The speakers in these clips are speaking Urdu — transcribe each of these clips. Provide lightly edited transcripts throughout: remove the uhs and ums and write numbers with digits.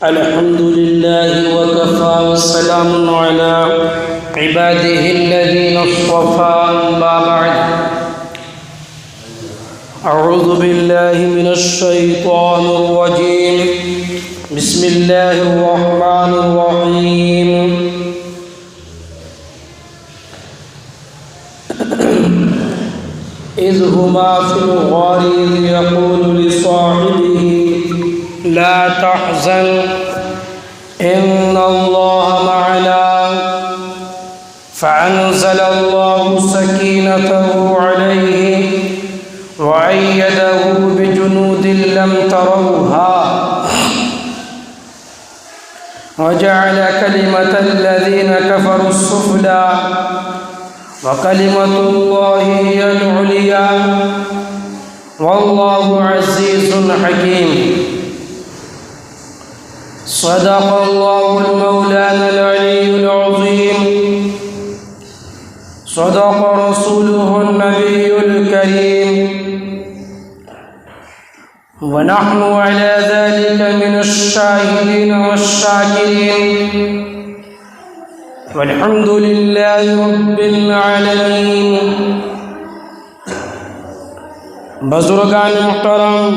الحمد لله وكفى والسلام على عباده الذين اصطفى أما بعد أعوذ بالله من الشيطان الرجيم بسم الله الرحمن الرحيم إذ هما في الغار إذ يقول لصاحبه لا تحزن إن الله معنا فأنزل الله سكينته عليه وأيده بجنود لم تروها وجعل كلمة الذين كفروا السفلى وكلمة الله هي العليا والله عزيز حكيم صدق الله المولانا العلي العظيم صدق رسوله النبي الكريم ونحن على ذلك من الشاهدين والشاكرين والحمد لله رب العالمين. بزرگان محترم،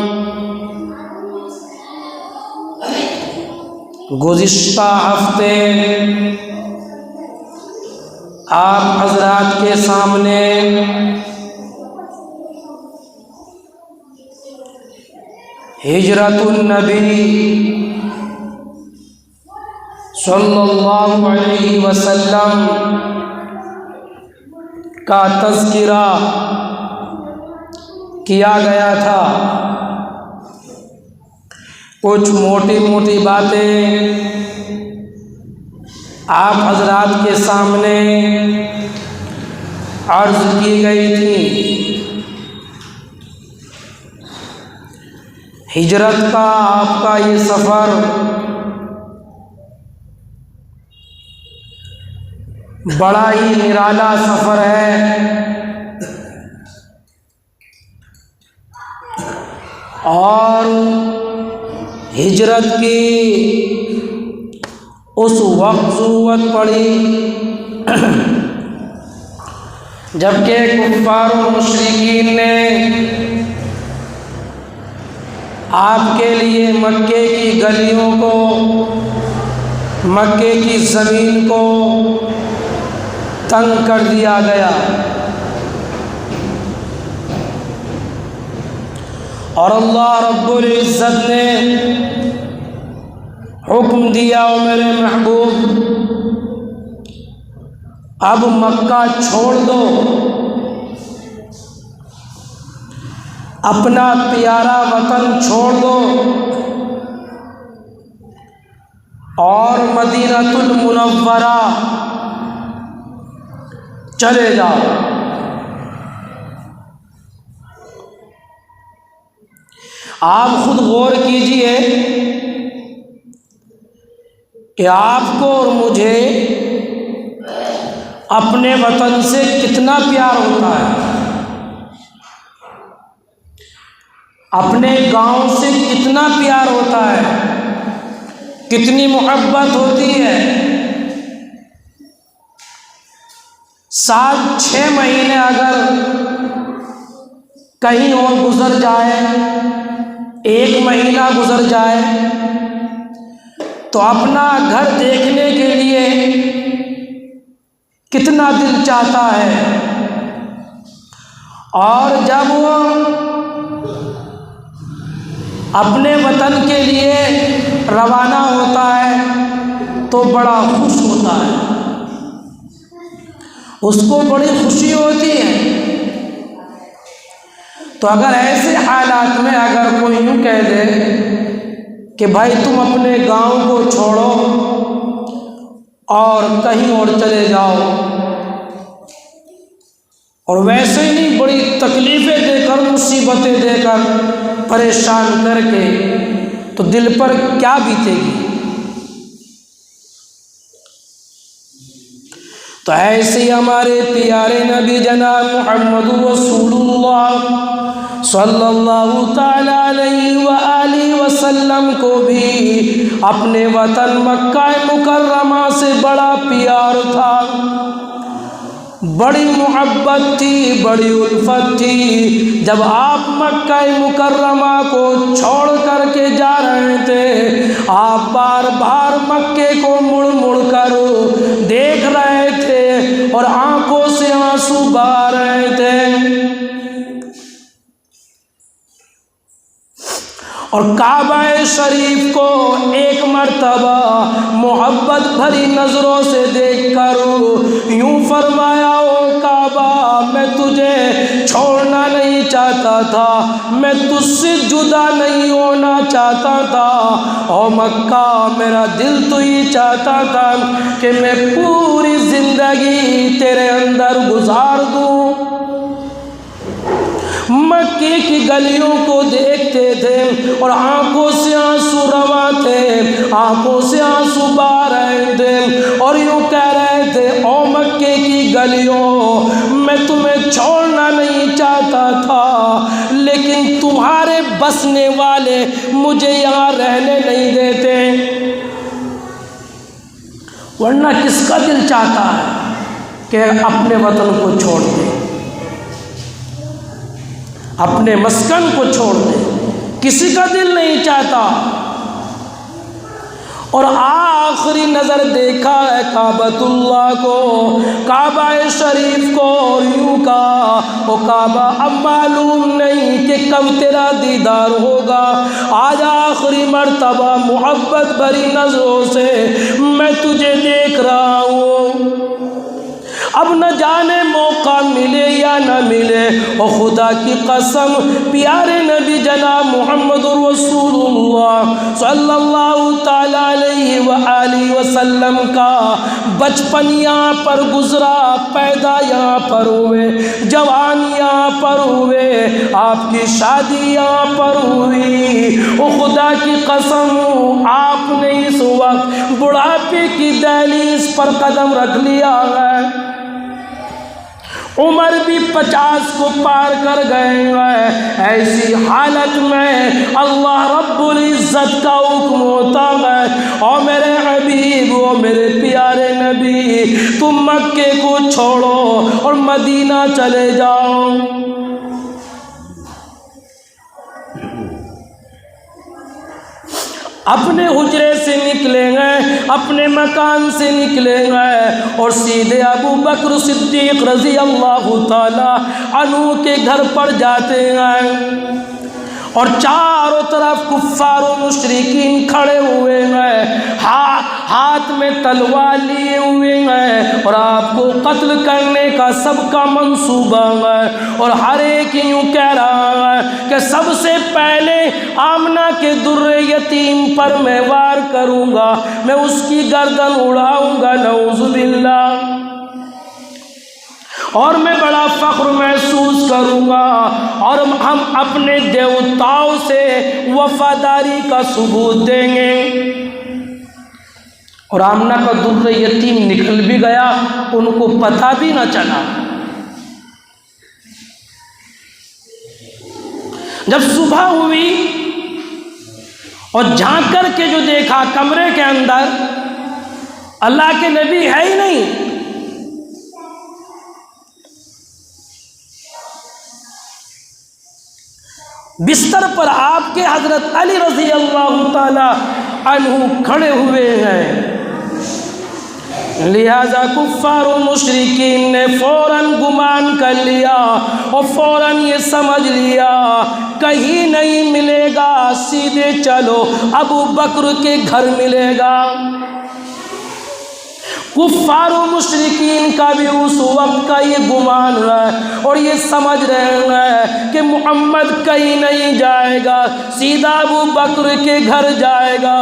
گزشتہ ہفتے آپ حضرات کے سامنے ہجرت النبی صلی اللہ علیہ وسلم کا تذکرہ کیا گیا تھا. کچھ موٹی موٹی باتیں آپ حضرات کے سامنے عرض کی گئی تھی. ہجرت کا آپ کا یہ سفر بڑا ہی نرالا سفر ہے. اور ہجرت کی اس وقت ضرورت پڑی جبکہ کفار و مشرکین نے آپ کے لیے مکے کی گلیوں کو، مکے کی زمین کو تنگ کر دیا گیا. اور اللہ رب العزت نے حکم دیا، او میرے محبوب اب مکہ چھوڑ دو، اپنا پیارا وطن چھوڑ دو اور مدینہ المنورہ چلے جاؤ. آپ خود غور کیجئے کہ آپ کو اور مجھے اپنے وطن سے کتنا پیار ہوتا ہے، اپنے گاؤں سے کتنا پیار ہوتا ہے، کتنی محبت ہوتی ہے. 7-6 مہینے اگر کہیں اور گزر جائے، 1 مہینہ گزر جائے تو اپنا گھر دیکھنے کے لیے کتنا دل چاہتا ہے. اور جب وہ اپنے وطن کے لیے روانہ ہوتا ہے تو بڑا خوش ہوتا ہے، اس کو بڑی خوشی ہوتی ہے. تو اگر ایسے حالات میں اگر کوئی یوں کہہ دے کہ بھائی تم اپنے گاؤں کو چھوڑو اور کہیں اور چلے جاؤ، اور ویسے ہی نہیں بڑی تکلیفیں دے کر، مصیبتیں دے کر، پریشان کر کے، تو دل پر کیا بیتے گی. تو ایسے ہی ہمارے پیارے نبی جناب محمد رسول اللہ صلی اللہ تعالیٰ علیہ وآلہ وسلم کو بھی اپنے وطن مکہ مکرمہ سے بڑا پیار تھا، بڑی محبت تھی، بڑی الفت تھی۔ جب آپ مکہ مکرمہ کو چھوڑ کر کے جا رہے تھے، آپ بار بار مکے کو مڑ مڑ کر دیکھ رہے تھے اور آنکھوں سے آنسو بہا رہے تھے، اور کعبہ شریف کو ایک مرتبہ محبت بھری نظروں سے دیکھ کر یوں فرمایا، او کعبہ میں تجھے چھوڑنا نہیں چاہتا تھا، میں تجھ سے جدا نہیں ہونا چاہتا تھا، او مکہ میرا دل تو یہ چاہتا تھا کہ میں پوری زندگی تیرے اندر گزار دوں۔ مکے کی گلیوں کو دیکھتے تھے اور آنکھوں سے آنسو رواں تھے، آنکھوں سے آنسو بہا رہے تھے اور یوں کہہ رہے تھے، او مکے کی گلیوں میں تمہیں چھوڑنا نہیں چاہتا تھا، لیکن تمہارے بسنے والے مجھے یہاں رہنے نہیں دیتے، ورنہ کس کا دل چاہتا ہے کہ اپنے وطن کو چھوڑ دے، اپنے مسکن کو چھوڑ دے، کسی کا دل نہیں چاہتا۔ اور آخری نظر دیکھا ہے کعبۃ اللہ کو، کعبہ شریف کو، اور یوں کہا، او کعبہ اب معلوم نہیں کہ کب تیرا دیدار ہوگا، آج آخری مرتبہ محبت بھری نظروں سے میں تجھے دیکھ رہا ہوں، اب نہ جانے موقع ملے یا نہ ملے، اور خدا کی قسم پیارے نبی جناب محمد رسول اللہ صلی اللہ تعالیٰ علیہ وآلہ وسلم کا بچپن یہاں پر گزرا، پیدا یہاں پر ہوئے، جوان یہاں پر ہوئے، آپ کی شادی یہاں پر ہوئی، اور خدا کی قسم آپ نے اس وقت بڑھاپے کی دہلیز پر قدم رکھ لیا ہے، عمر بھی 50 کو پار کر گئے ہیں، ایسی حالت میں اللہ رب العزت کا حکم ہوتا ہے، او میرے حبیب، او میرے پیارے نبی، تم مکے کو چھوڑو اور مدینہ چلے جاؤ۔ اپنے حجرے سے نکلیں گے، اپنے مکان سے نکلیں گے اور سیدھے ابو بکر صدیق رضی اللہ تعالی عنہ کے گھر پر جاتے ہیں، اور چاروں طرف کفار و مشرکین کھڑے ہوئے ہیں، ہاتھ میں تلوار لیے ہوئے ہیں، اور آپ کو قتل کرنے کا سب کا منصوبہ ہے، اور ہر ایک یوں کہہ رہا ہے کہ سب سے پہلے آمنہ کے در یتیم پر میں وار کروں گا، میں اس کی گردن اڑاؤں گا، نعوذ باللہ، اور میں بڑا فخر محسوس کروں گا، اور ہم اپنے دیوتاؤں سے وفاداری کا ثبوت دیں گے۔ اور آمنہ کا در یتیم نکل بھی گیا، ان کو پتہ بھی نہ چلا۔ جب صبح ہوئی اور جھانک کر کے جو دیکھا کمرے کے اندر اللہ کے نبی ہے ہی نہیں، بستر پر آپ کے حضرت علی رضی اللہ تعالی عنہ کھڑے ہوئے ہیں، لہذا کفار و مشرکین نے فوراً گمان کر لیا اور فوراً یہ سمجھ لیا کہیں نہیں ملے گا، سیدھے چلو ابو بکر کے گھر ملے گا۔ کفار و مشرکین کا بھی اس وقت کا یہ گمان ہے اور یہ سمجھ رہے ہیں کہ محمد کہیں نہیں جائے گا، سیدھا ابو بکر کے گھر جائے گا،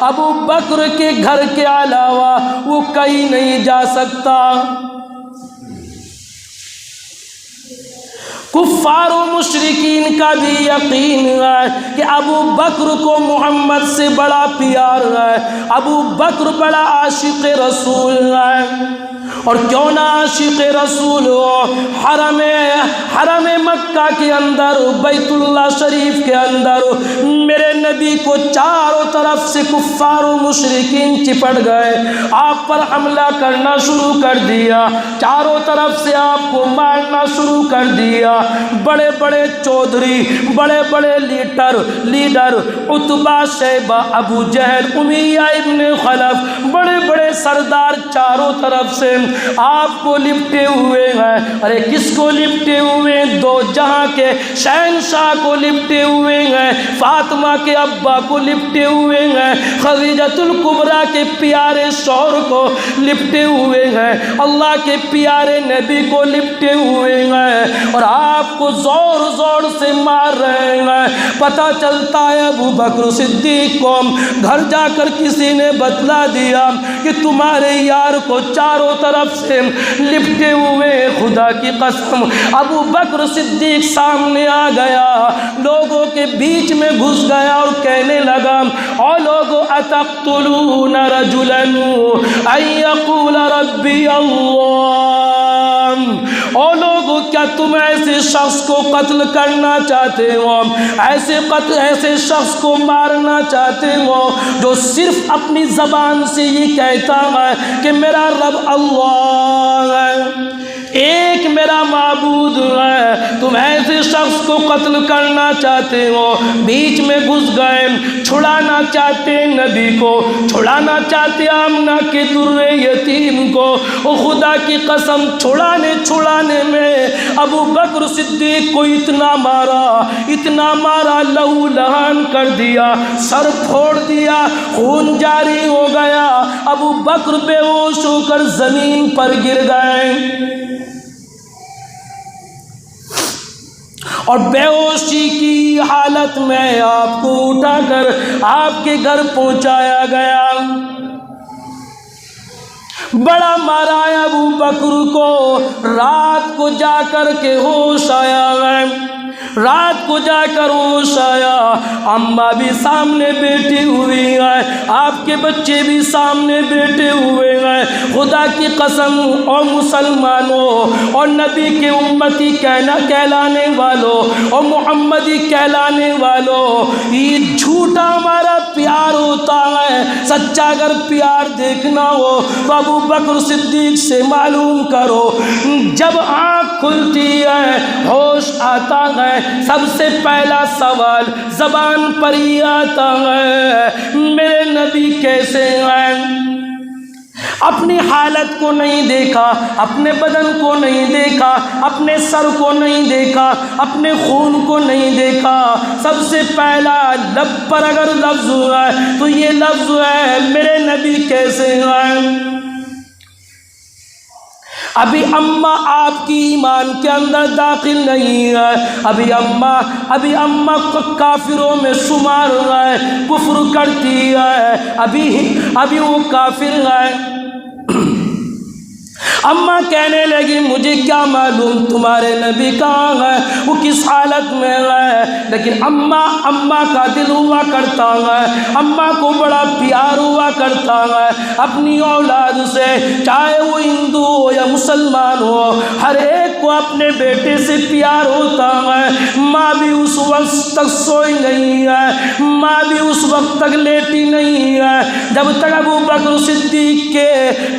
ابو بکر کے گھر کے علاوہ وہ کہیں نہیں جا سکتا۔ کفار و مشرکین کا بھی یقین ہے کہ ابو بکر کو محمد سے بڑا پیار ہے، ابو بکر بڑا عاشق رسول ہے، اور کیوں نہ عاشق رسول ہو، حرم مکہ کے اندر، بیت اللہ شریف کے اندر میرے نبی کو چاروں طرف سے کفار و مشرکین چپٹ گئے، آپ پر حملہ کرنا شروع کر دیا، چاروں طرف سے آپ کو مارنا شروع کر دیا۔ بڑے بڑے چودھری، بڑے بڑے لیڈر عتبہ، شیبہ، ابو جہل، امیہ ابن خلف، بڑے بڑے سردار چاروں طرف سے آپ کو لپٹے ہوئے ہیں۔ ارے کس کو لپٹے ہوئے ہیں؟ دو جہاں کے شہنشاہ کو لپٹے ہوئے ہیں، فاطمہ کے ابا کو لپٹے ہوئے ہیں، خدیجۃ الکبریٰ کے پیارے شوہر کو لپٹے ہوئے ہیں، اللہ کے پیارے نبی کو لپٹے ہوئے ہیں، اور آپ کو زور زور سے مار رہے ہیں۔ پتہ چلتا ہے ابو بکر صدیق کو گھر جا کر کسی نے بتلا دیا کہ تمہارے یار کو چاروں طرف سے لپٹے ہوئے، خدا کی قسم ابو بکر صدیق سامنے آ گیا، لوگوں کے بیچ میں گھس گیا اور کہنے لگا، او لوگو اتقتلون رجلا ان یقول ربی اللہ، او لوگو کیا تم ایسے شخص کو قتل کرنا چاہتے ہو، ایسے شخص کو مارنا چاہتے ہو جو صرف اپنی زبان سے یہ کہتا ہے کہ میرا رب اللہ ہے، ایک میرا معبود ہے، تم ایسے شخص کو قتل کرنا چاہتے ہو؟ بیچ میں گھس گئے، چھڑانا چاہتے نبی کو، چھڑانا چاہتے آمنہ کے در یتیم کو، او خدا کی قسم چھڑانے میں ابو بکر صدیق کو اتنا مارا، لہو لہان کر دیا، سر پھوڑ دیا، خون جاری ہو گیا، ابو بکر بے ہوش ہو کر زمین پر گر گئے، اور بے ہوشی کی حالت میں آپ کو اٹھا کر آپ کے گھر پہنچایا گیا۔ بڑا مارا ہے ابو بکر کو، رات کو جا کر کے ہوش آیا ہے، رات کو جا کر ہوش آیا، اماں بھی سامنے بیٹھی ہوئی ہے، آپ کے بچے بھی سامنے بیٹھے ہوئے ہیں۔ خدا کی قسم اور مسلمانوں اور نبی کے امتی کہلانے والوں اور محمدی کہلانے والوں، یہ جھوٹا ہمارا پیار ہوتا ہے، سچا اگر پیار دیکھنا ہو تو ابو بکر صدیق سے معلوم کرو۔ جب آنکھ کھلتی ہے، ہوش آتا ہے، سب سے پہلا سوال زبان پر ہی آتا ہے، میرے نبی کیسے ہیں؟ اپنی حالت کو نہیں دیکھا، اپنے بدن کو نہیں دیکھا، اپنے سر کو نہیں دیکھا، اپنے خون کو نہیں دیکھا، سب سے پہلا لب پر اگر لفظ ہے تو یہ لفظ ہے میرے نبی کیسے ہیں۔ ابھی اماں آپ کی ایمان کے اندر داخل نہیں ہے، ابھی اماں کافروں میں شمار ہے، کفر کرتی ہے، ابھی وہ کافر ہے۔ اماں کہنے لگی مجھے کیا معلوم تمہارے نبی کہاں ہے، وہ کس حالت میں ہے، لیکن اماں کا دل ہوا کرتا ہے، اماں کو بڑا پیار ہوا کرتا ہے اپنی اولاد سے، چاہے وہ ہندو ہو یا مسلمان ہو، ہر ایک کو اپنے بیٹے سے پیار ہوتا ہے۔ ماں بھی اس وقت تک سوئی نہیں ہے، ماں بھی اس وقت تک لیٹی نہیں ہے جب تک ابو بکر صدیق کے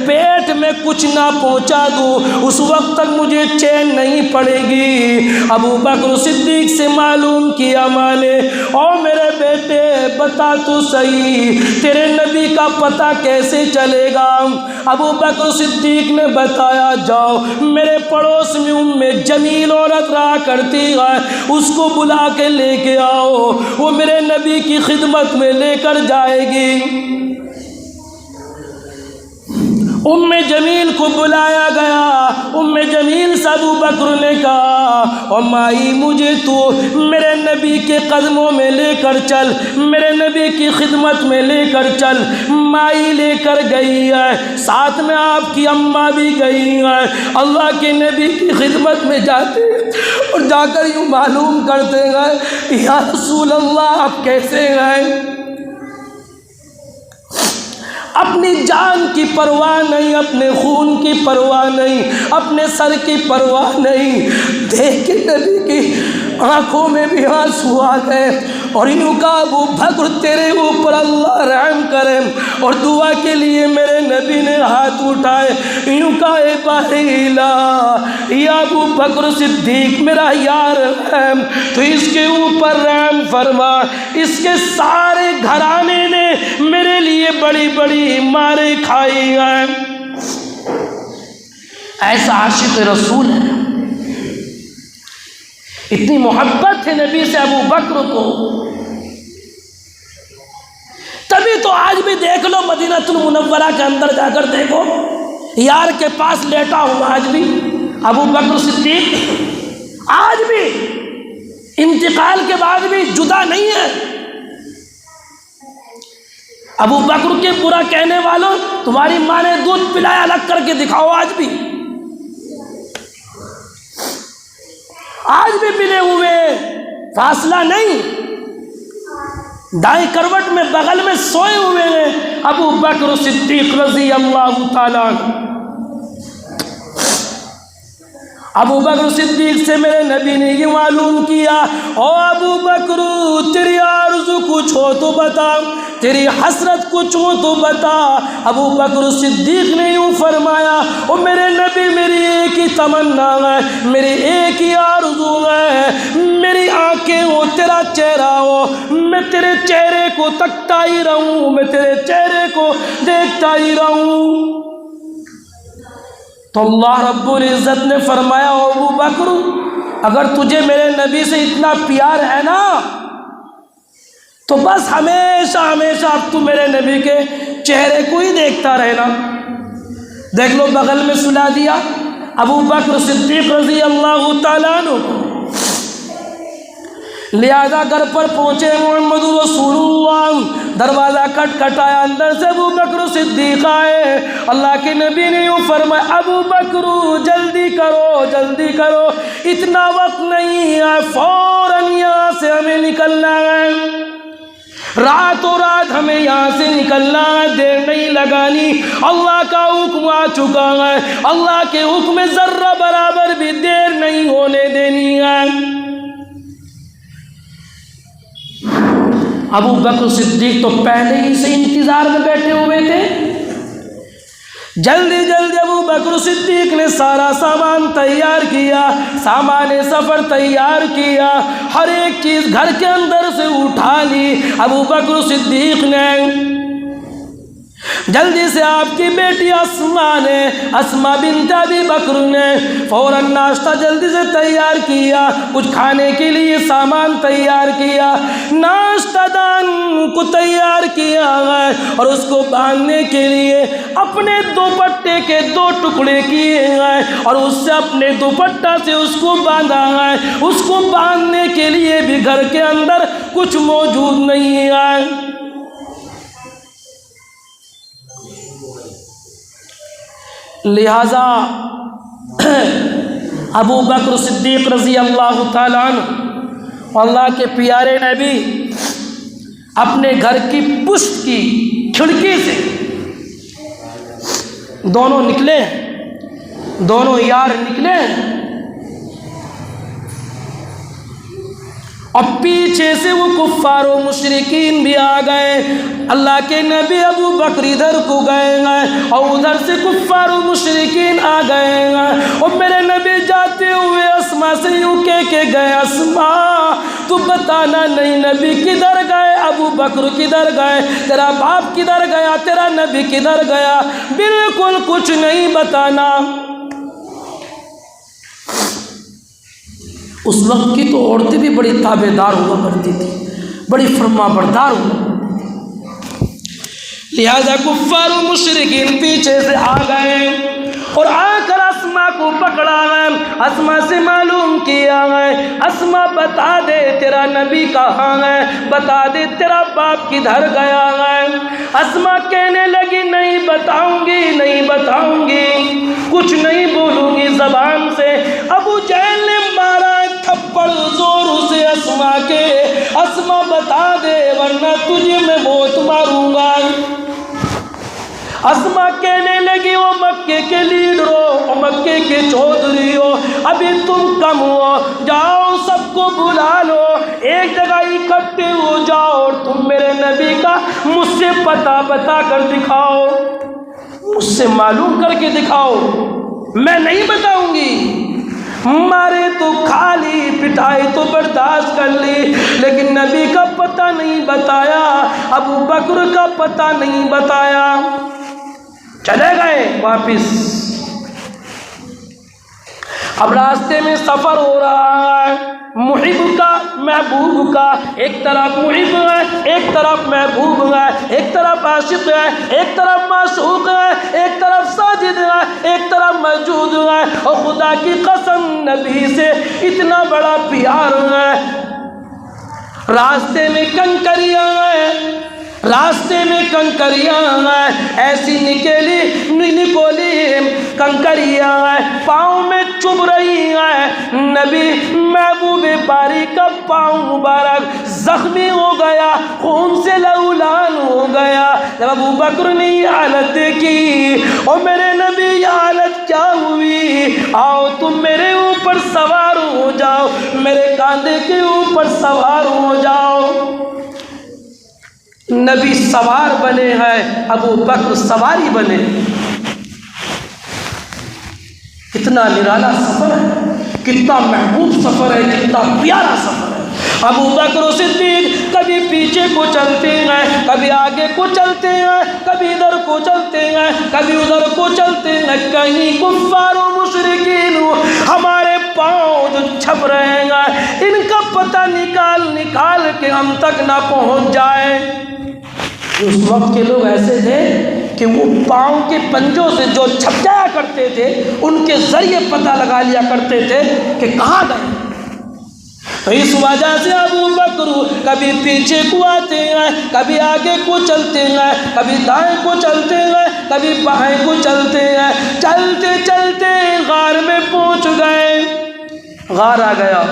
پیٹ میں کچھ نہ پہنچا دوں، اس وقت تک مجھے چین نہیں پڑے گی۔ ابو بکر صدیق سے معلوم کیا ماں نے، او میرے بیٹے بتا تو صحیح تیرے نبی کا پتہ کیسے چلے گا؟ ابو بکر صدیق نے بتایا جاؤ میرے پڑوس میں جمیل عورت رہا کرتی ہے، اس کو بلا کے لے کے آؤ، وہ میرے نبی کی خدمت میں لے کر جائے گی۔ جمیل کو بلایا گیا، جمیل سے ابو بکر نے کہا اور مائی مجھے تو میرے نبی کے قدموں میں لے کر چل، میرے نبی کی خدمت میں لے کر چل۔ مائی لے کر گئی ہے، ساتھ میں آپ کی اماں بھی گئی ہیں، اللہ کے نبی کی خدمت میں جاتے اور جا کر یوں معلوم کرتے ہیں یا رسول اللہ آپ کیسے ہیں؟ اپنی جان کی پرواہ نہیں، اپنے خون کی پرواہ نہیں، اپنے سر کی پرواہ نہیں۔ دیکھ کے نبی کی آنکھوں میں بھی آنسو آ گئے اور یوں کہا ابو بکر تیرے اوپر اللہ رحم کرے، اور دعا کے لیے میرے نبی نے ہاتھ اٹھائے، یوں کہا اے باری الہ یا ابو بکر صدیق میرا یار رحم تو اس کے اوپر رحم فرما، اس کے سارے گھرانے نے میرے لیے بڑی بڑی مارے کھائی ہیں۔ ایسا عاشق رسول ہے، اتنی محبت ہے نبی سے ابو بکر کو۔ تبھی تو آج بھی دیکھ لو مدینہ المنورہ کے اندر جا کر دیکھو، یار کے پاس لیٹا ہوا آج بھی ابو بکر صدیق، آج بھی انتقال کے بعد بھی جدا نہیں ہے۔ ابو بکر کے برا کہنے والوں، تمہاری ماں نے دودھ پلایا الگ کر کے دکھاؤ، آج بھی ملے ہوئے، فاصلہ نہیں، دائیں کروٹ میں بغل میں سوئے ہوئے ہیں ابو بکر صدیق رضی اللہ تعالیٰ عنہ۔ ابو بکر صدیق سے میرے نبی نے یہ معلوم کیا، او ابو بکر تیری آرزو کچھ ہو تو بتا، تیری حسرت کچھ ہو تو بتا۔ ابو بکر صدیق نے یوں فرمایا، او میرے نبی میری ایک ہی تمنا ہے، میری ایک ہی آرزو ہے، میری آنکھیں ہو تیرا چہرہ ہو، میں تیرے چہرے کو تکتا ہی رہوں، میں تیرے چہرے کو دیکھتا ہی رہوں۔ تو اللہ رب العزت نے فرمایا، ابو بکر اگر تجھے میرے نبی سے اتنا پیار ہے نا تو بس ہمیشہ ہمیشہ اب تو میرے نبی کے چہرے کو ہی دیکھتا رہنا۔ دیکھ لو بغل میں سلا دیا ابو بکر صدیق رضی اللہ تعالیٰ عنہ کو۔ لہذا گھر پر پہنچے محمد رسول اللہ، دروازہ کھٹکھٹایا، اندر سے ابو بکر صدیق آئے۔ اللہ کے نبی نے یوں فرمایا، ابو بکر جلدی کرو جلدی کرو، اتنا وقت نہیں ہے، فوراً یہاں سے ہمیں نکلنا ہے، راتوں رات ہمیں یہاں سے نکلنا ہے، دیر نہیں لگانی، اللہ کا حکم آ چکا ہے، اللہ کے حکم میں ذرہ برابر بھی دیر نہیں ہونے دینی ہے۔ ابو بکر صدیق تو پہلے ہی سے انتظار میں بیٹھے ہوئے تھے۔ جلدی جلدی ابو بکر صدیق نے سارا سامان تیار کیا، سامان سفر تیار کیا، ہر ایک چیز گھر کے اندر سے اٹھا لی۔ ابو بکر صدیق نے جلدی سے آپ کی بیٹی اسماء بنت ابی بکر نے فوراً ناشتہ جلدی سے تیار کیا، کچھ کھانے کے لیے سامان تیار کیا، ناشتہ دان کو تیار کیا ہے اور اس کو باندھنے کے لیے اپنے دوپٹے کے 2 ٹکڑے کیے ہیں اور اس سے اپنے دوپٹہ سے اس کو باندھا ہے۔ اس کو باندھنے کے لیے بھی گھر کے اندر کچھ موجود نہیں ہے۔ لہذا ابو بکر صدیق رضی اللہ تعالیٰ عنہ اللہ کے پیارے نبی اپنے گھر کی پشت کی کھڑکی سے دونوں نکلے، دونوں یار نکلے اور پیچھے سے وہ کفار و مشرکین بھی آ گئے۔ اللہ کے نبی ابو بکر ادھر کو گئے ہیں اور ادھر سے کفار و مشرکین آ گئے ہیں، اور میرے نبی جاتے ہوئے اسماء سے یوں کہہ کے گئے، اسماء تو بتانا نہیں نبی کدھر گئے، ابو بکر کدھر گئے، تیرا باپ کدھر گیا، تیرا نبی کدھر گیا، بالکل کچھ نہیں بتانا۔ اس وقت کی تو عورتیں بھی بڑی تابع دار ہوا کرتی تھی، بڑی فرما بردار ہوا کرتی تھی۔ لہذا کفار و مشرکین پیچھے سے آ گئے اور آ کر اسماء کو پکڑا ہے، اسماء سے معلوم کیا ہے، اسماء بتا دے تیرا نبی کہاں ہے، بتا دے تیرا باپ کدھر گیا ہے۔ اسماء کہنے لگی نہیں بتاؤں گی، نہیں بتاؤں گی، کچھ نہیں بولوں گی زبان سے۔ ابو جہل نے مارا تھپڑ زور سے اسماء کے، اسماء بتا دے ورنہ تجھے میں موت ماروں گا۔ اسما کہنے لگی وہ مکے کے لیڈر ہو، وہ مکے کے چودھری ہو، ابھی تم کم ہو، جاؤ سب کو بلا لو، ایک جگہ اکٹھے ہو جاؤ اور تم میرے نبی کا مجھ سے پتہ بتا کر دکھاؤ، مجھ سے معلوم کر کے دکھاؤ، میں نہیں بتاؤں گی۔ مارے تو کھا لی، پٹائی تو برداشت کر لی، لیکن نبی کا پتہ نہیں بتایا، ابو بکر کا پتہ نہیں بتایا، چلے گئے واپس۔ اب راستے میں سفر ہو رہا ہے، محب کا محبوب کا، ایک طرف محب ہے، ایک طرف محبوب ہے، ایک طرف عاشق ہے، ایک طرف معشوق ہے، ایک طرف ساجد ہے، ایک طرف موجود ہے، اور خدا کی قسم نبی سے اتنا بڑا پیار ہے۔ راستے میں کنکریاں ہیں، راستے میں کنکریاں ہیں، ایسی نکولی کنکریاں ہیں، پاؤں میں چبھ رہی ہیں۔ نبی محبوب باری کا پاؤں مبارک زخمی ہو گیا، خون سے لہولان ہو گیا۔ جب ابو بکر نے یہ حالت دیکھی، اور میرے نبی یہ حالت کیا ہوئی، آؤ تم میرے اوپر سوار ہو جاؤ، میرے کاندھے کے اوپر سوار ہو جاؤ۔ نبی سوار بنے ہیں، ابو بکر سواری بنے۔ کتنا نرالا سفر ہے، کتنا محبوب سفر ہے، کتنا پیارا سفر ہے۔ ابو بکر صدیق کبھی پیچھے کو چلتے ہیں، کبھی آگے کو چلتے ہیں، کبھی ادھر کو چلتے ہیں، کبھی ادھر کو چلتے ہیں، کہیں کفار و مشرکین ہمارے پاؤں جو چھپ رہے ہیں، ان کا پتہ نکال کے ہم تک نہ پہنچ جائے۔ اس وقت کے لوگ ایسے تھے کہ وہ پاؤں کے پنجوں سے جو چھپ جایا کرتے تھے، ان کے ذریعے پتہ لگا لیا کرتے تھے کہ کہاں گئے۔ تو اس وجہ سے ابو بکر کبھی پیچھے کو آتے ہیں، کبھی آگے کو چلتے ہیں، کبھی دائیں کو چلتے ہیں، کبھی بائیں کو چلتے ہیں، چلتے چلتے غار میں پہنچ گئے۔ غار آ گیا،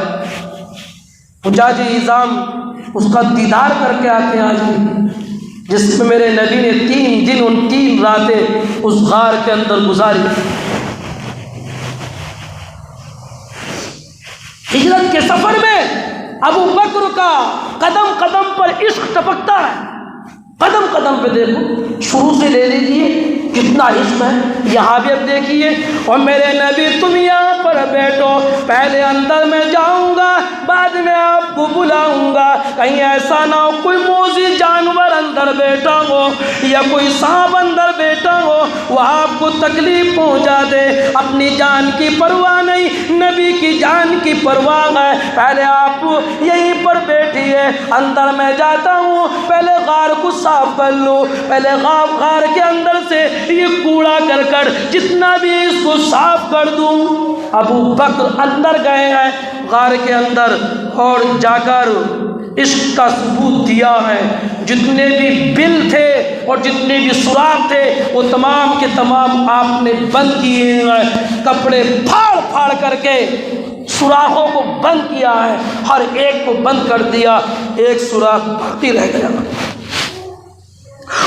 حجاج اعظام اس کا دیدار کر کے آتے ہیں آج، جس میں میرے نبی نے 3 دن اور 3 راتیں اس غار کے اندر گزاری۔ ہجرت کے سفر میں ابو بکر کا قدم قدم پر عشق ٹپکتا ہے، قدم قدم پہ دیکھو، شروع سے لے لیجیے کتنا عشق ہے، یہاں بھی اب دیکھیے۔ اور میرے نبی تم یہاں پر بیٹھو، پہلے اندر میں جاؤں گا، بعد میں آپ کو بلاؤں گا، کہیں ایسا نہ ہو کوئی موذی جانور اندر بیٹھا ہو یا کوئی سانپ اندر بیٹھا ہو، وہ آپ کو تکلیف پہنچا دے۔ اپنی جان کی پرواہ نہیں، نبی کی جان کی پرواہ ہے۔ پہلے آپ یہیں پر بیٹھیے، اندر میں جاتا ہوں، پہلے غار کو صاف کر لو، پہلے غار کے اندر سے یہ کوڑا کرکٹ جتنا بھی اس کو صاف کر دوں۔ ابو بکر اندر گئے ہیں غار کے اندر، اور جا کر عشق کا ثبوت دیا ہے۔ جتنے بھی بل تھے اور جتنے بھی سوراخ تھے وہ تمام کے تمام آپ نے بند کیے ہیں، کپڑے پھاڑ پھاڑ کر کے سوراخوں کو بند کیا ہے، ہر ایک کو بند کر دیا، ایک سوراخ باقی رہ گیا۔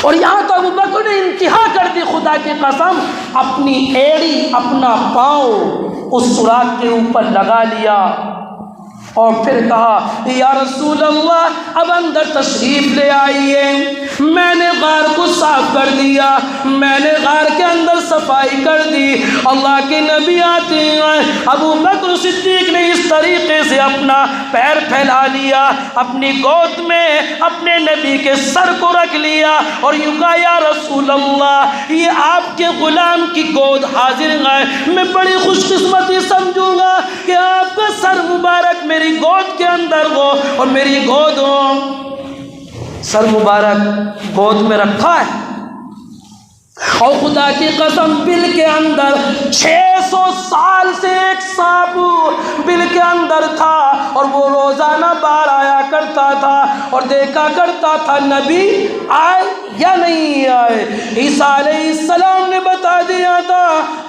اور یہاں تو ابو بکر نے انتہا کر دی، خدا کی قسم اپنی ایڑی، اپنا پاؤں اس سوراخ کے اوپر لگا لیا، اور پھر کہا یا رسول اللہ اب اندر تشریف لے آئیے، میں نے غار کو صاف کر دیا، میں نے غار کے اندر صفائی کر دی۔ اللہ کے نبی آتے ہیں، ابو بکر صدیق نے اس طریقے سے اپنا پیر پھیلا لیا، اپنی گود میں اپنے نبی کے سر کو رکھ لیا، اور یوں کہا یا رسول اللہ یہ آپ کے غلام کی گود حاضر ہے، میں بڑی خوش قسمتی سمجھوں گا کہ آپ کا سر مبارک میری گود کے اندر ہو، اور میری گود ہو۔ سر مبارک گود میں رکھا ہے، اور خدا کی قسم بل کے اندر 600 سال سے ایک سانپ بل کے اندر تھا، اور وہ روزانہ باہر آیا کرتا تھا اور دیکھا کرتا تھا نبی آئے یا نہیں آئے۔ عیسیٰ علیہ السلام نے بتا دیا تھا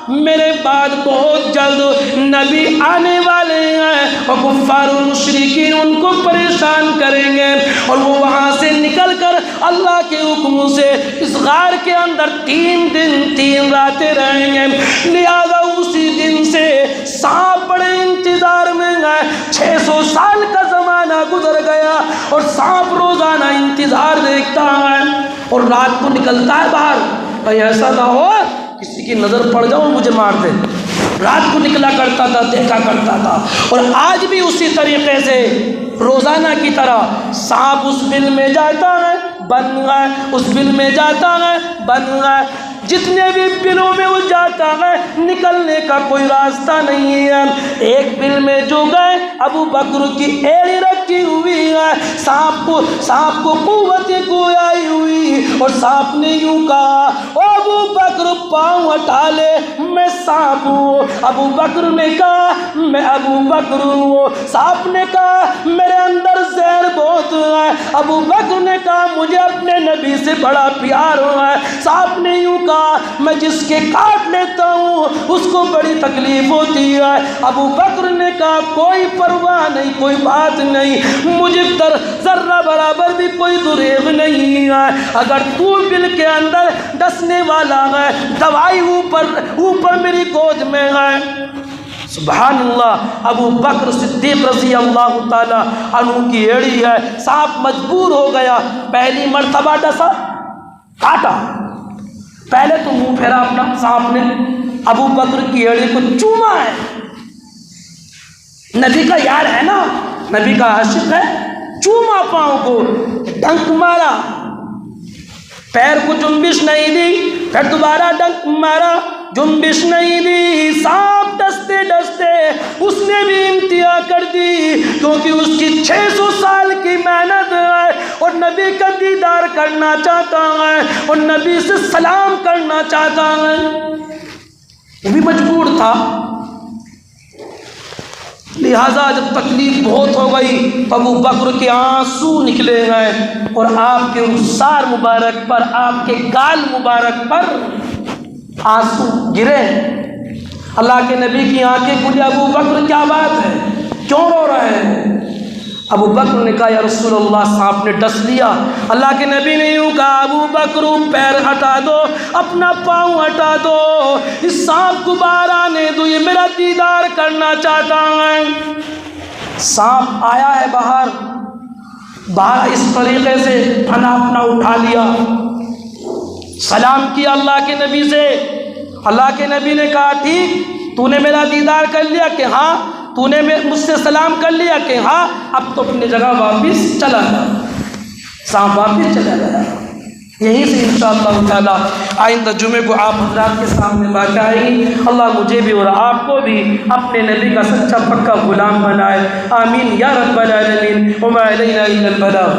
میرے بعد بہت جلد نبی آنے والے ہیں، اور کفار و مشرکین ان کو پریشان کریں گے، اور وہ وہاں سے نکل کر اللہ کے حکم سے اس غار کے اندر 3 دن 3 راتیں رہیں گے۔ لہذا اسی دن سے سانپ بڑے انتظار میں گئے۔ 600 سال کا زمانہ گزر گیا اور سانپ روزانہ انتظار دیکھتا ہے اور رات کو نکلتا ہے باہر، کہیں ایسا نہ ہو کسی کی نظر پڑ جاؤ مجھے مار دے۔ رات کو نکلا کرتا تھا، دیکھا کرتا تھا، اور آج بھی اسی طریقے سے روزانہ کی طرح سانپ اس بل میں جاتا ہے بن گئے، اس بل میں جاتا ہے بن گئے، جتنے بھی بلوں میں وہ جاتا ہے نکلنے کا کوئی راستہ نہیں ہے۔ ایک بل میں جو گئے ابو بکر کی ایڑی رکھی ہوئی ہے، سانپ کو قوت گویائی ہوئی اور سانپ نے یوں کہا او ابو بکر پاؤں ہٹا لے میں سانپ ہوں۔ ابو بکر نے کہا میں ابو بکر ہوں۔ سانپ نے کہا میرے اندر زہر بہت ہے۔ ابو بکر نے کہا مجھے اپنے نبی سے بڑا پیار ہے۔ سانپ نے یوں کہا میں جس کے کاٹ لیتا ہوں اس کو بڑی تکلیف ہوتی ہے۔ ابو بکر نے کہا کوئی پرواہ نہیں، کوئی بات نہیں، مجھے در ذرہ برابر بھی کوئی دریغ نہیں ہے۔ اگر تو بل کے اندر ڈسنے والا ہے دوائی اوپر میری گود میں ہے۔ سبحان اللہ، ابو بکر صدیق رضی اللہ تعالی عنہ کی ایڑی ہے، سانپ مجبور ہو گیا، پہلی مرتبہ ڈسا کاٹا، پہلے تو منہ پھیرا اپنا، سانپ نے ابو بکر کی ایڑی کو چوما ہے۔ نبی کا یار ہے نا، نبی کا عاشق ہے، چوما پاؤں کو، ڈنک مارا، پیر کو جنبش نہیں دی، پھر دوبارہ ڈنک مارا، جنبش نہیں دی۔ سانپ ڈستے ڈستے اس نے بھی انتہا کر دی، کیونکہ اس کی 600 سال کی محنت ہے اور نبی کا دیدار کرنا چاہتا ہے اور نبی سے سلام کرنا چاہتا ہے، وہ بھی مجبور تھا۔ لہذا جب تکلیف بہت ہو گئی ابو بکر کے آنسو نکلے گئے اور آپ کے رخسار مبارک پر، آپ کے گال مبارک پر آنسو گرے۔ اللہ کے نبی کی آنکھیں کھلی، ابو بکر کیا بات ہے، کیوں رو رہے ہیں؟ ابو بکر نے کہا یا رسول اللہ سانپ نے ڈس لیا۔ اللہ کے نبی نے یوں کہا ابو بکر پیر ہٹا دو، اپنا پاؤں ہٹا دو، اس سانپ کو باہر آنے دو، یہ میرا دیدار کرنا چاہتا ہے۔ سانپ آیا ہے باہر اس طریقے سے پھنا اپنا اٹھا لیا، سلام کیا اللہ کے نبی سے۔ اللہ کے نبی نے کہا ٹھیک، تو نے میرا دیدار کر لیا کہ ہاں، تو نے مجھ سے سلام کر لیا کہ ہاں، اب تو اپنی جگہ واپس چلا جا۔ سانپ واپس چلا گیا۔ یہیں سے انشاءاللہ تعالیٰ آئندہ جمعے کو آپ حضرات کے سامنے بات آئے گی۔ اللہ مجھے بھی اور آپ کو بھی اپنے نبی کا سچا پکا غلام بنائے، آمین یا رب العالمین۔ وما علینا الا البلاغ۔